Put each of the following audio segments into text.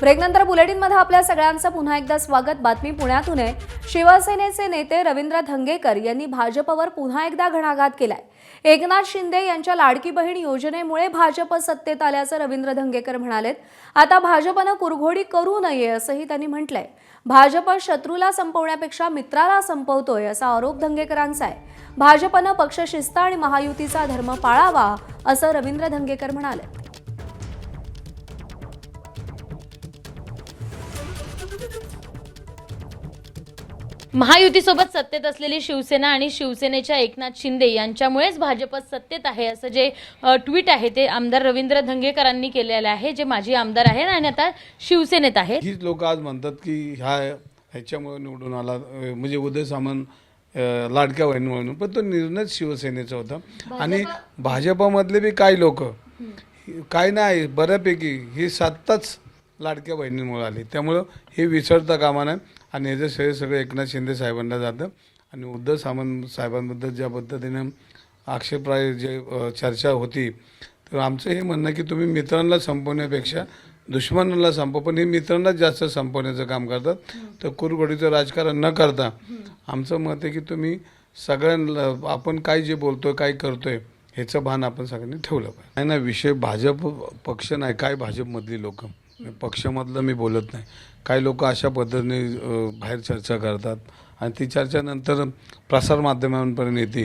ब्रेकनंतर बुलेटिनमध्ये आपल्या सगळ्यांचं पुन्हा एकदा स्वागत। बातमी पुण्यातून आहे। शिवसेनेचे नेते रवींद्र धंगेकर यांनी भाजपवर पुन्हा एकदा घणाघात केलाय। एकनाथ शिंदे यांच्या लाडकी बहीण योजनेमुळे भाजप सत्तेत आल्याचं रवींद्र धंगेकर म्हणालेत। आता भाजपने कुरघोडी करू नये असंही त्यांनी म्हटलंय। भाजप शत्रूला संपवण्यापेक्षा मित्राला संपवतोय असा आरोप धंगेकरांचा आहे। भाजपने पक्षशिस्त आणि महायुतीचा धर्म पाळावा असं रवींद्र धंगेकर म्हणाले। महायुतीसोबत सत्तेत असलेली शिवसेना आणि शिवसेनेच्या एकनाथ शिंदे यांच्यामुळेच भाजप सत्तेत आहे असं जे ट्विट आहे ते आमदार रवींद्र धंगेकरांनी केलेलं आहे, जे माजी आमदार आहेत आणि आता शिवसेनेत आहेत। ही लोक आज म्हणतात की ह्याच्यामुळे निवडून आला, म्हणजे उदय सामंत लाडक्या बहीण म्हणून, पण तो निर्णय शिवसेनेचा होता। आणि भाजपमधले बी काही लोक काय नाही, बऱ्यापैकी ही सत्ताच लाडक्या बहिणींमुळे आली, त्यामुळं हे विसरता कामा नये। आणि याचं श्रेय सगळं एकनाथ शिंदे साहेबांना जातं। आणि उद्धव सामंत साहेबांबद्दल ज्या पद्धतीने आक्षेपार्ह जे चर्चा होती, तर आमचं हे म्हणणं की तुम्ही मित्रांना संपवण्यापेक्षा दुश्मनाला संपव, पण हे मित्रांनाच जास्त संपवण्याचं काम करतात। तर कुरघोडीचं राजकारण न करता आमचं मत आहे की तुम्ही सगळ्यांना आपण काय जे बोलतोय काय करतोय ह्याचं भान आपण सगळ्यांनी ठेवलं पाहिजे। नाही ना, विषय भाजप पक्ष नाही, काय भाजपमधली लोक, पक्षामधलं मी बोलत नाही। काही लोक अशा पद्धतीने बाहेर चर्चा करतात आणि ती चर्चा नंतर प्रसारमाध्यमांपर्यंत येते,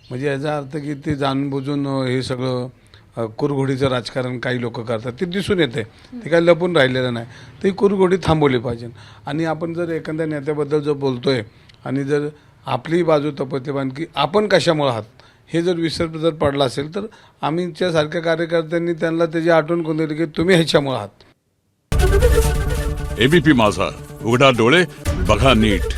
म्हणजे याचा अर्थ की ते जाणून बुजून हे सगळं कुरघोडीचं राजकारण काही लोक करतात, ते दिसून येते, ते काही लपून राहिलेलं नाही। ती कुरघोडी थांबवली पाहिजे। आणि आपण जर एखाद्या नेत्याबद्दल जर बोलतोय आणि जर आपली बाजू तपत्यमान की आपण कशामुळे आहात हे जर विसर जर पडला असेल, तर आम्हीच्या सारख्या कार्यकर्त्यांनी त्यांना त्याची आठवण करून दिली की तुम्ही ह्याच्यामुळे आहात। एबीपी माझा, उघडा डोळे बघा नीट।